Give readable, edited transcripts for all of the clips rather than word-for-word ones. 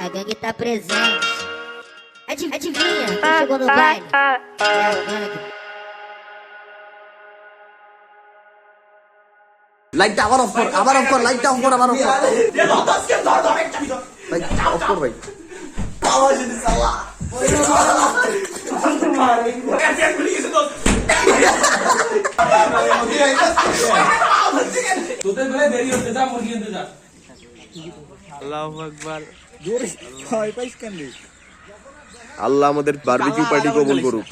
A gangue tá presente. Adivinha, quem chegou no baile? É a gangue. লাইটটা আবার of কর, আবার অফ কর, লাইটটা অফ কর, আবার অফ কর। লাইটটা অফ কর ভাই। তোদের বেলায় দেরি হচ্ছে, যা মুরগি আনতে যা। আল্লাহু আকবার। জোরে ভয় পাইস কেন রে? আল্লাহ আমাদের বারবিকিউ পার্টি কবুল করুক।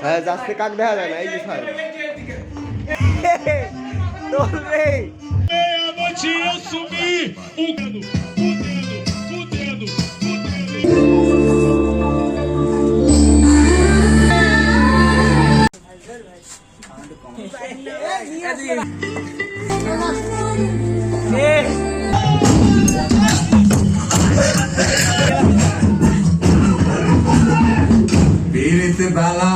হ্যাঁ যাচ্ছে কাক দেখা যায় না এই যে সাহেব Eu subi o dedo. Birite bala.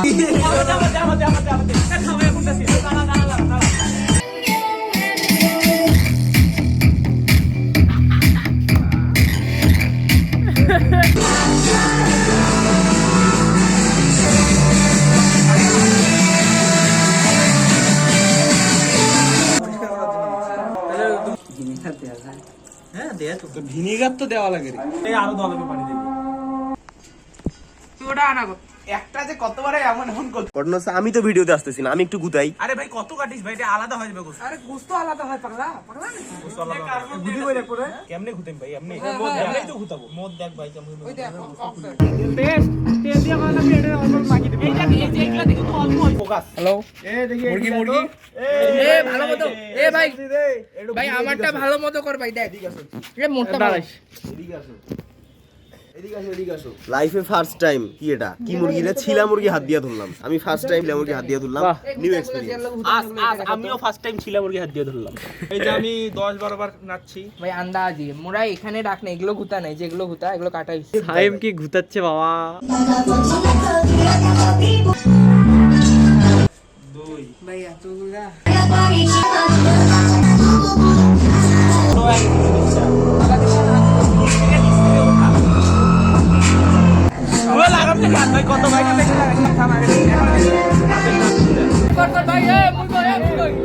Vinegar তো দেওয়া লাগে রে। এই আরো দলাবে পানি দিবি। ওটা আনাগো একটা যে কতবারে এমন করতে। ঘটনা হচ্ছে আমি তো ভিডিওতে আসতেছি না, আমি একটু গুতাই। আরে ভাই কত কাটিস ভাই, এটা আলাদা হয়ে যাবে গোস। আরে গোস্ত আলাদা হয় পাগলা পাগলা না গোস আলাদা হয়। বুদ্ধি কইলে পড়ে কেমনে ঘুতেন ভাই? এমনি এমনি তো ঘুতাবো। মদ দেখ ভাই কেমন। ওই দেখো টেস্ট তেল দিয়া মানে পেটে অল্প মাখি দিবি। এইটা এইগুলা দেখো তো অল্প ফোকাস। হ্যালো এ দেখি মুরগি এ ভালো মতো এ ভাই ভাই আমারটা ভালো মতো কর ভাই দেখ এ মোটা বাড়াইস লাইফে ফার্স্ট টাইম কি এটা কি মুরগি রে ছিলা মুরগি হাত দিয়া ধরলাম আমি ফার্স্ট টাইম লে মুরগি হাত দিয়া ধরলাম নিউ এক্সপেরিয়েন্স আমিও ফার্স্ট টাইম ছিলা মুরগি হাত দিয়ে ধরলাম। এই যে আমি 10-12 বার নাচছি ভাই আন্দাজি মোরা এখানে রাখ না এগুলো গুতা নাই যেগুলো গুতা এগুলো কাটা হইছে সাইম কি ঘুতাচ্ছে বাবা। ভাই এতগুলা কত ভাই ভাই এ মুরগি এ মুরগি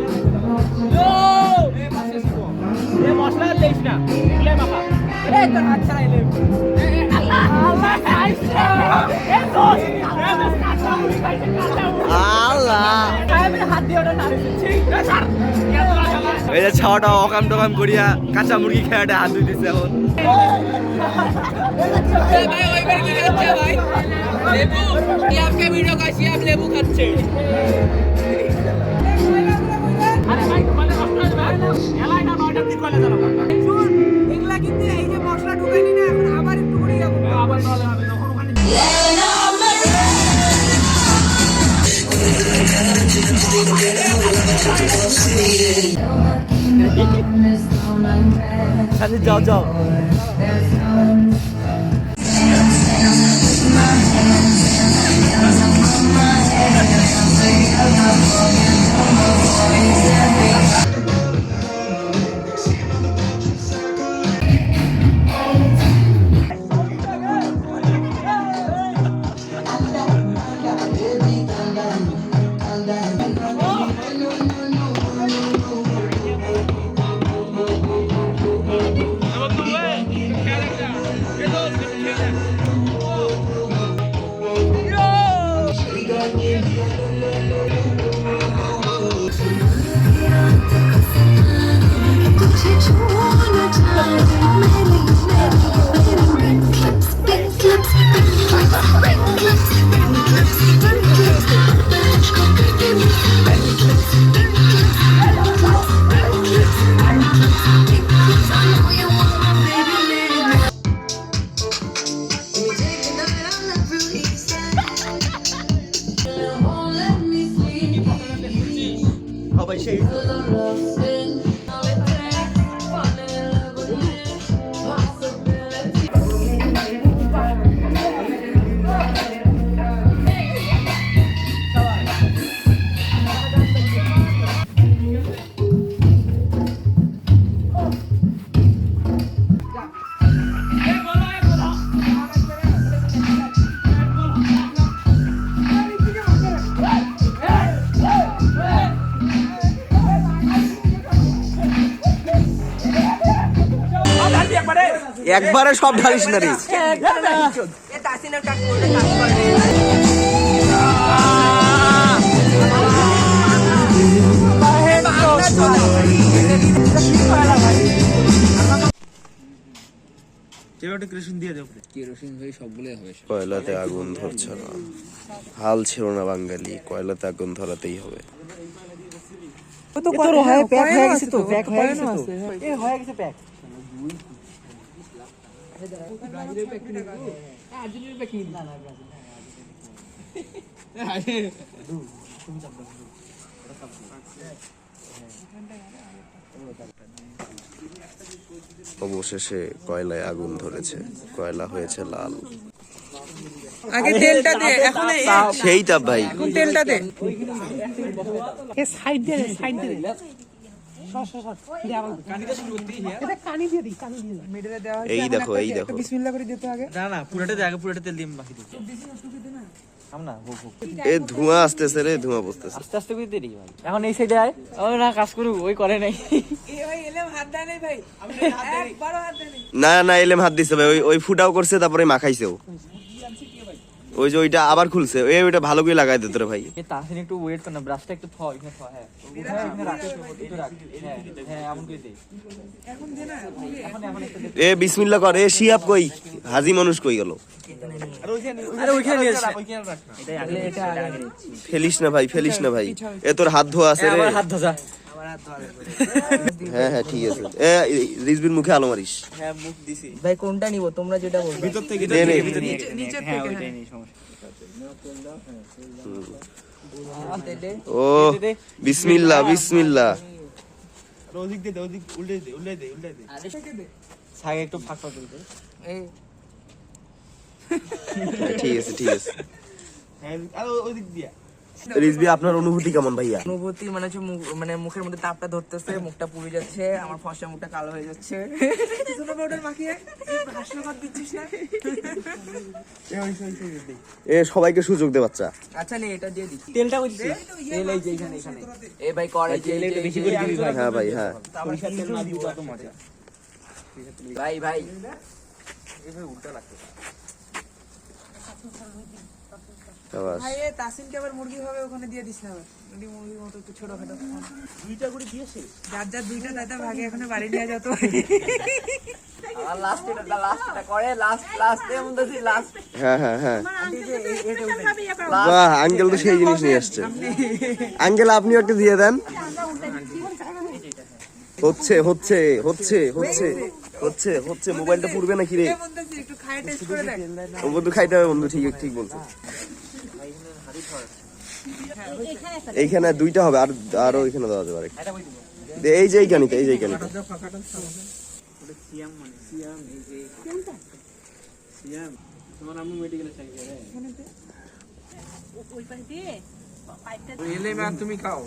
এ মশলা দেইস না, এগুলো মাখা। এ তো হাত ছাড়াইলে আল্লাহ আল্লাহ আইসা এ তো আল্লাহ হাত দিয়ে ওটা নাড়িছে ঠিক না স্যার এই যে ছাওয়াটা অকাম টকাম করিয়া কাঁচা মুরগি খেয়াটা হাত ধুইতেছে এখন ভাই ওইবার কি খাচ্ছে ভাই লেবু কি আপকে ভিডিও কাছি আপ লেবু খাচ্ছে আরে ভাই মানে মশলা ভাই এলাই না 9টার দিক কইলে জানো শুন এগুলা কিন্তু এই যে মশলা ঢুকাইনি না এখন আবার একটু করে যাবো আবার তাহলে হবে তখন ওখানে আরে যাও যাও সবাই সেই একবারে সব ঢালিস না রে। এ তাসিনের কাজ করলে কাজ করে কেরোসিন ভাই সবগুলোই হবে। কয়লাতে আগুন ধরছে না, হাল ছিল না বাঙালি, কয়লাতে আগুন ধরাতেই হবে। অবশেষে কয়লায় আগুন ধরেছে, কয়লা হয়েছে লাল। আগে তেলটা দে, এখন সেইটা ভাই, তেলটা দে। এই দেখো এই দেখো। না পুরোটা দে, আগে পুরোটা তেল দিয়ে বাকি দিই। এ ধোঁয়া আসতেছে রে, ধোঁয়া বসতেছে। আস্তে আস্তে করে দেরি ভাই। এখন এই সাইডে আয়। ও না কাজ করু, ওই করে নাই। এ ভাই এলেম হাত দেয় নাই ভাই, একবারও হাত দেয় নাই। না না, এলেম হাত দিছে ভাই, ওই ফুটাও করছে, তারপরে মাখাইছেও। ওই যে ওইটা আবার খুলছে, ওইটা ভালো করে লাগাই দিত রে ভাই। এ তাহলে একটু ওয়েট কর না, ব্রাশটা একটু থ, এখানে থ। হ্যাঁ এখানে রাখ, একটু রাখ। হ্যাঁ এমন করে দে। এখন দে না, এখন একটু দে। এ বিসমিল্লাহ কর। এ শিয়াব কই, হাজি মানুষ কই গেল? আরে ওইখানে নিয়ে রাখ, ওইখানে রাখ না। এটা আগে নিচ্ছি। ফেলিস না ভাই, ফেলিস না ভাই। এ তোর হাত ধোয়া আছে রে। আবার হাত ধোজা। হ্যাঁ হ্যাঁ ঠিক আছে। এ রিজবির মুখে আলো মারিস। হ্যাঁ মুখ দিছি। ভাই কোনটা নিব তোমরা যেটা বলবে? ভিতর থেকে নে, নে। নিচে হ্যাঁ থেকে ওইটাই নেই সমস্যা। ও বিসমিল্লাহ বিসমিল্লাহ। ওদিক দে, ওদিক উল্টে দে, উল্টে দে, উল্টে দে। ছাগে একটু ফাঁক ফাঁক করে দে। এই ঠিক আছে ঠিক আছে। হ্যাঁ আর ওদিক দিয়া। রিজবি আপনার অনুভূতি কেমন ভাইয়া? অনুভূতি মানে হচ্ছে মানে মুখের মধ্যে তাপটা ধরতেছে, মুখটা পুড়ে যাচ্ছে, আমার ফর্সা মুখটা কালো হয়ে যাচ্ছে। সোনা পাউডার মাখিয়ে হাসনাবাদ দিচ্ছিস না? এ সবাইকে সুযোগ দে বাচ্চা। আচ্ছা নে এটা দিয়ে দিচ্ছি। তেলটা কই দিছিস? তেল এই যে এখানে এখানে। এ ভাই করে তেল একটু বেশি করে দিবি ভাই। হ্যাঁ ভাই হ্যাঁ। সরিষার তেল না দিবি কত মজা। ভাই ভাই শাবাশ। ভাই এ তাসিনকে আবার মুরগি হবে ওখানে দিয়ে দিস না আবার। মুরগি মুরগির মতো একটু ছোটখাটো। দুইটা করে দিয়েছে। যার যার দুইটা দাদা ভাগে এখানে বাড়ি নিয়ে যেত। আর লাস্ট এটা করে লাস্ট এ মধ্যে লাস্ট। হ্যাঁ হ্যাঁ হ্যাঁ। বাহ, আঙ্কেল তো সেই জিনিস নিয়ে আসছে। আঙ্কেল আপনিও একটা দিয়ে দেন। হচ্ছে হচ্ছে হচ্ছে হচ্ছে হচ্ছে হচ্ছে। মোবাইলটা পুড়বে নাকি রে? একটু খাই টেস্ট করে দেখ। বন্ধু খাইতে হবে বন্ধু, ঠিক ঠিক বলছো। এইখানে দুইটা হবে, আর আরো এখানে দেওয়া যাবে আরেকটা। এই যে এইখানে, এই যে এইখানে। তোমার আম্মু মেডিকেলে চাইছে রে। এলে ম্যাম তুমি খাও।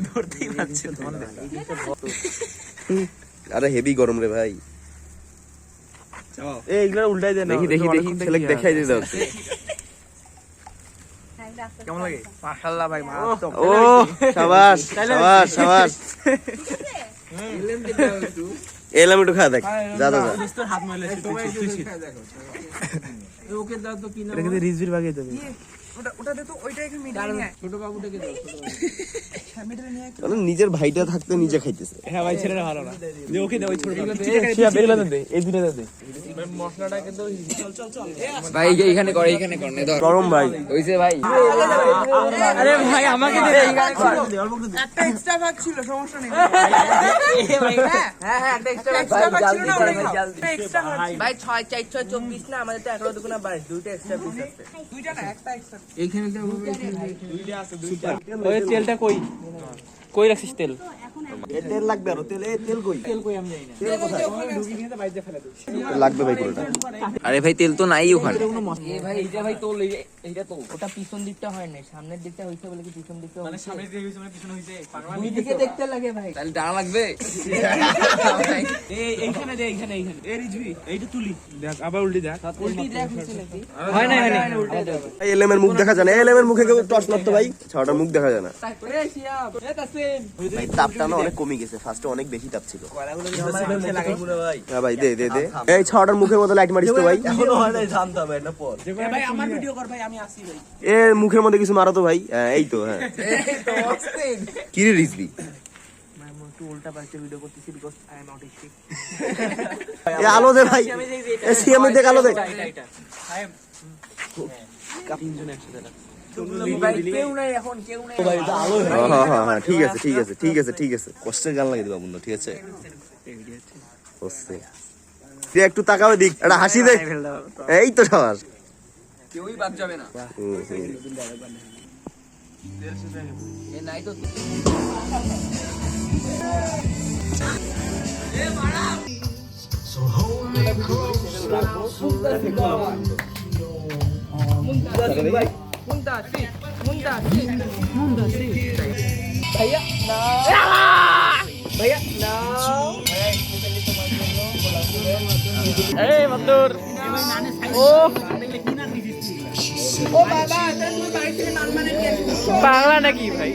ধরতেই পারছে না। আরে হেভি গরম রে ভাই। এই এগুলা উল্টাই দে না। দেখি দেখি দেখি, ছেলে দেখাই দিতে হচ্ছে। কেমন লাগে? মাশাআল্লাহ ভাই মারাত্মক। ও শাবাশ শাবাশ শাবাশ। এলাম একটু খা দেখ। যা যা যা। তোর হাত ময়লা আছে, তুই ছিট। ওকে দাও তো কি নাম? এটা কিন্তু রিজভির ভাগে দেবে। ওটা দে তো, ওইটা একটু মিডিয়াম নিয়ে আয়। ছোট বাবুটাকে দাও, ছোট বাবু। মিডিয়াম নিয়ে আয়। মানে নিজের ভাইটা থাকতে নিজে খাইতেছে। হ্যাঁ ভাই ছেলেটা ভালো না। যে ওকে দে, ওই ছোট শিয়া বেরলা দে, এই দুটো দে। মশলাটা কিন্তু ভাই এইখানে কর, এইখানে কর নে ধর। গরম ভাই। হইছে ভাই। আরে ভাই আমাকে দে। একটা এক্সট্রা ভাগ ছিল, সমস্যা নেই। হ্যাঁ একটা এক্সট্রা ভাগ ছিল না, ওটা খাও। এক্সট্রা ভাগ ভাই 6 4 6 24 না, আমাদের তো 11 দুগুণা 22, দুইটা এক্সট্রা পিস আছে। দুইটা না, একটা এক্সট্রা। এইখানে তো দুইটা আছে, দুইটা। ওই তেলটা কই? কই রাখছিস তেল? তেল লাগবে আরো। তেল তেল কই? তেল কই আমি জানি না। তেল কোথায়? ঢুকি নিয়ে তো বাইরে ফেলে দিই। লাগবে ভাই পুরোটা। আরে ভাই তেল তো নাই ওখানে। এ ভাই এইটা ভাই তোল, এইটা তোল। ওটা পিছন দিকটা হয় না, সামনের দিকটা হইছে বলে কি পিছন দিকটা মানে সামনে দিয়ে হইছে মানে পিছনে হইছে। দুই দিকে দেখতে লাগে ভাই। তাহলে ডানা লাগবে। এই এইখানে দে, এইখানে এইখানে। এই রিজভি, এইটা তুলি। দেখ আবার উল্টে দেখ। উল্টি দেখ হইছে নাকি? হয় না হয় না। ভাই এলেমের মুখ দেখা যায় না। এলেমের মুখে কেউ টর্চ মারতো ভাই। ছাওয়াটার মুখ দেখা যায় না। এ শিয়াব, এ তাসিন। ভাই তাপটা না অনেক কমে গেছে, ফার্স্টে অনেক বেশি তাপ ছিল। হ্যাঁ ভাই দে দে দে, এই ছটার মুখের মধ্যে লাইট মারিস তো ভাই। ভাই আমার ভিডিও কর ভাই, আমি আসি ভাই। এ মুখের মধ্যে কিছু মারো তো ভাই। হ্যাঁ এই তো, হ্যাঁ কি রে রিজবি, একটু উল্টা পাল্টা ভিডিও করতেছি বিকজ আই এম অটিস্টিক। এ আলো দে ভাই, এ সিএমএ দেখ আলো দে। ভাই কেউ নাই এখন, কেউ নাই। হ্যাঁ ঠিক আছে ঠিক আছে ঠিক আছে ঠিক আছে, কষ্টের গান লাগিয়ে দেবো বন্ধু, ঠিক আছে? তুই একটু তাকাবে দিক, একটা হাসি দে, এই তো সবার কেউই বাদ যাবে না। এ নাই তো পাগলা নাকি ভাই?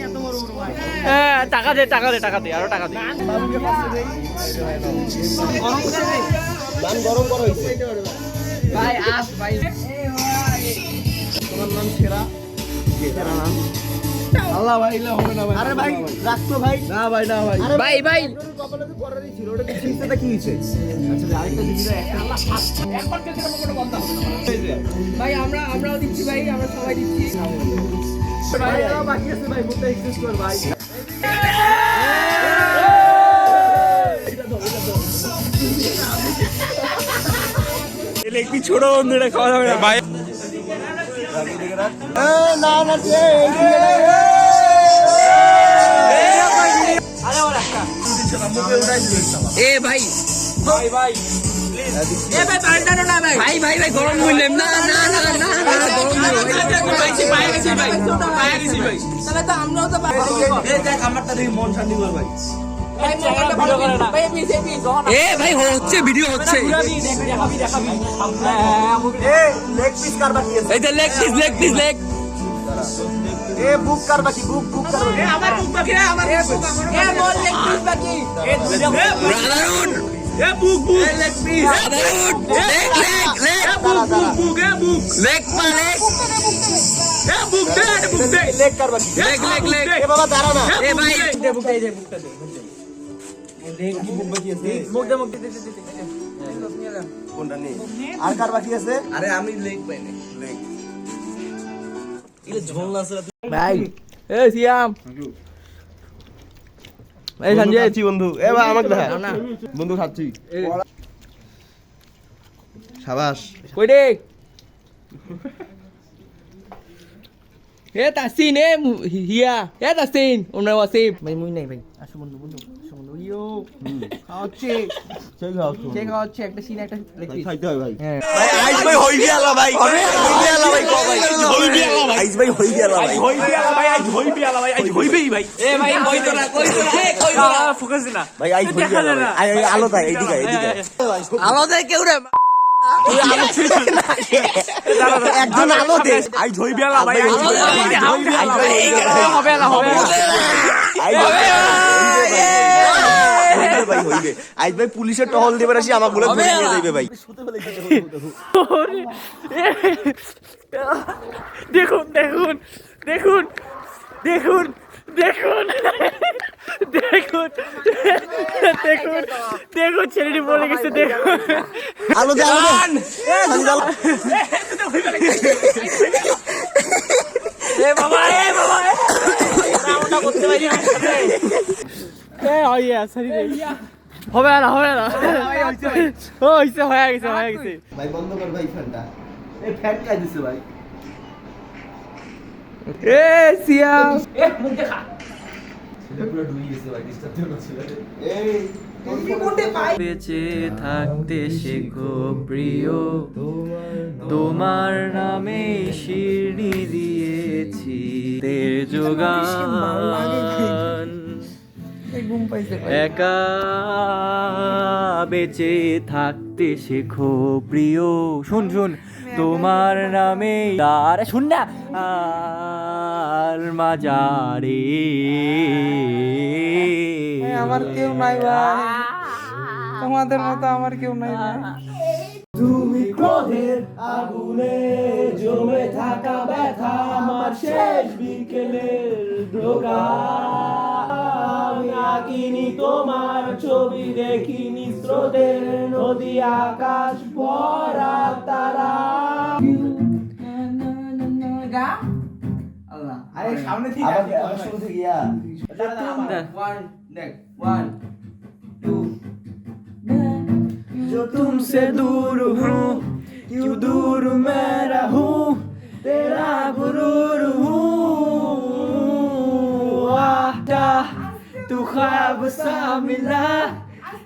হ্যাঁ টাকা দে টাকা দে টাকা দে, আরো টাকা দে। গান গরম করা হয়েছে। ভাই আস ভাই। তোমার নাম সেরা, সেরা নাম আল্লাহ ভাই, ইলা হবে না ভাই। আরে ভাই রাখতো ভাই, না ভাই না ভাই। ভাই ভাই কপালে তো করারই ছিল, ওটা কি ছিলটা কি হইছে? আচ্ছা আরেকটা দিবি না, একটা আল্লাহ একবার কে সেটা কোনো বন্ধ হবে না ভাই। আমরাও দিচ্ছি ভাই, আমরা সবাই দিচ্ছি ভাই। আরো বাকি আছে ভাই, মুখটা এক্সেস কর ভাই। একটু ছোট বন্ধুরা খাওয়া যাবে না ভাই। না না এ ভাই ভাই ভাই এ ভাই পাল্টানো না ভাই। ভাই ভাই ভাই গরম হইলেন না না না না না গরম পায়ে গেছি ভাই, পায়ে গেছি ভাই। তাহলে তো আমরাও তো পায়ে গেছি। এই দেখ আমারটা দেখি মন শান্তি কর ভাই। ভাই মোবাইলটা ভালো করে না ভাই, পিছে যখন এ ভাই হচ্ছে ভিডিও হচ্ছে দেখাবি দেখাবি। এ লেগ পিস কার বাকি আছে? এই যে লেগ পিস লেগ এ বুক কার বাকি, বুক কার বাকি? আমার বুক বাকি, আমার বুক এ মোর লেগ পিস বাকি। রাধারুন এ বুক বুক লেগ পিস রাধারুন লেগ লেগ পা লেগ এ বুক দে বুক দে। লেগ কার বাকি? লেগ এ বাবা দাঁড়া না। এ ভাই বুকটা দে, বুকটা দে। বুক বাকি আছে? মুখ দে দে দে। কোনটা নেই? আর কার বাকি আছে? আরে আমি লেগ পাইনি। লেগ ইলে ঝোল না আছে। ভাই এ সিয়াম এই সঞ্জয় খাচ্ছি বন্ধু। এ ভাই আমাকে দেখা বন্ধু, খাচ্ছি। শাবাশ। কই রে এ তাসিন এ হিয়া এ তাসিন ওমরা ওয়াসিফ ভাই মুই নাই ভাই। আসো বন্ধু আসো বন্ধু। ইয়ো খাওয়াচ্ছে কে খাওয়াচ্ছে? একটা সিন একটা খাইতে হয় ভাই। হ্যাঁ ভাই আইস ভাই হই গেলা ভাই, হই গেলা ভাই, কো ভাই হই গেলা ভাই, আইস ভাই হই গেলা ভাই, হই বিয়ালা ভাই, আজ হই বিয়ালা ভাই, আজ হইবেই ভাই। এ ভাই কই তো না এ কই তো না ফোকাস দিনা ভাই আইস হই গেলা ভাই। আই আলো তাই এইদিকে এইদিকে আলো দেয় কেউ রে একজন আলো দে। আজ হই বিয়ালা ভাই, আজ আলো হবে না হবে না। ভাই হইবে। আইস ভাই পুলিশের টহল দিবে আসি আমাকে বলে ধরে নিয়ে যাইবে ভাই। দেখুন দেখুন দেখুন দেখুন দেখুন দেখুন দেখুন দেখুন ছেলেটি বলে গেছে দেখুন। আলো দে, আলো দে। এ বাবা রাউন্ডটা করতে পারি না। এ আইয়া সরি রে, হবে না ও হইছে হয়ে গেছে ভাই বন্ধ কর ভাই ফ্যানটা। এই ফ্যান কাই দিছে ভাই? এ সিয়াম এ মুখ দেখা। এটা পুরো ডুবে গেছে ভাই, ডিস্টার্ব দিও না ছেলে। এই বেঁচে থাকতে শেখো প্রিয়, তোমার নামে শিরনি দিয়েছি তের যোগান। একা বেঁচে থাকতে শেখো প্রিয়। শুন তোমার নামে আরে শুন না আর মাজারে আমার কেউ নাই ভাই, তোমাদের মতো আমার কেউ নাই ভাই। তুমি ক্রোধের আগুনে জমে থাকা ব্যথা আমার শেষ বিকেলের ডোগা আমি আঁকিনি তোমার ছবি দেখিনি স্রোতের নদী আকাশ ভরা তারা আরে সামনে থেকে আবার শুরু থেকে ইয়া ওয়ান টু जो तुमसे दूर हूँ क्यों दूर मैं रहूँ तेरा गुरूर हूँ आटा तू ख्वाब सा मिला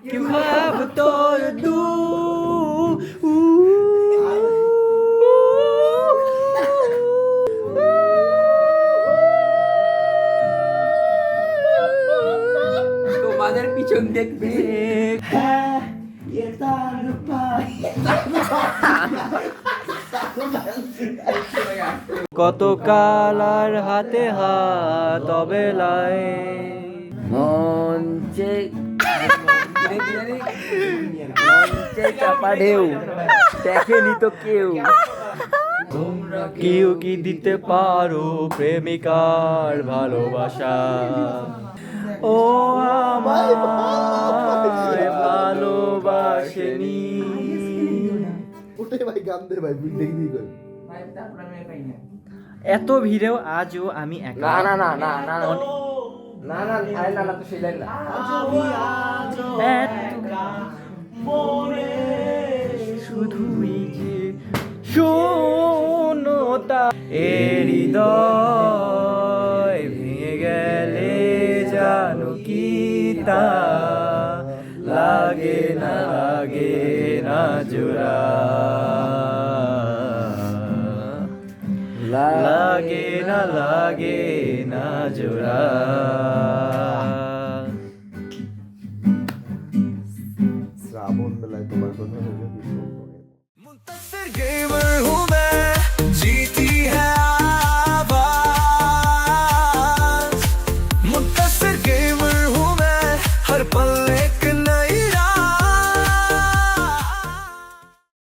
क्यों ख्वाब तोड़ दूँ তোমাদের পিছন দেখবে কত কালার হাতে হাত অবেলায় মঞ্চে চাপা ঢেউ দেখেনি তো কেউ কেউ কি দিতে পারো প্রেমিকার ভালোবাসা ও আমায় ভালোবাসেনি এত ভিড়েও আজও আমি একা না না না না না না না আরে না না তো সেই লাইন না শুধুই যে শূন্যতা এ হৃদয় ভেঙে গেলে জানো কি তা লাগে না জোড়া লাগে না জোড়া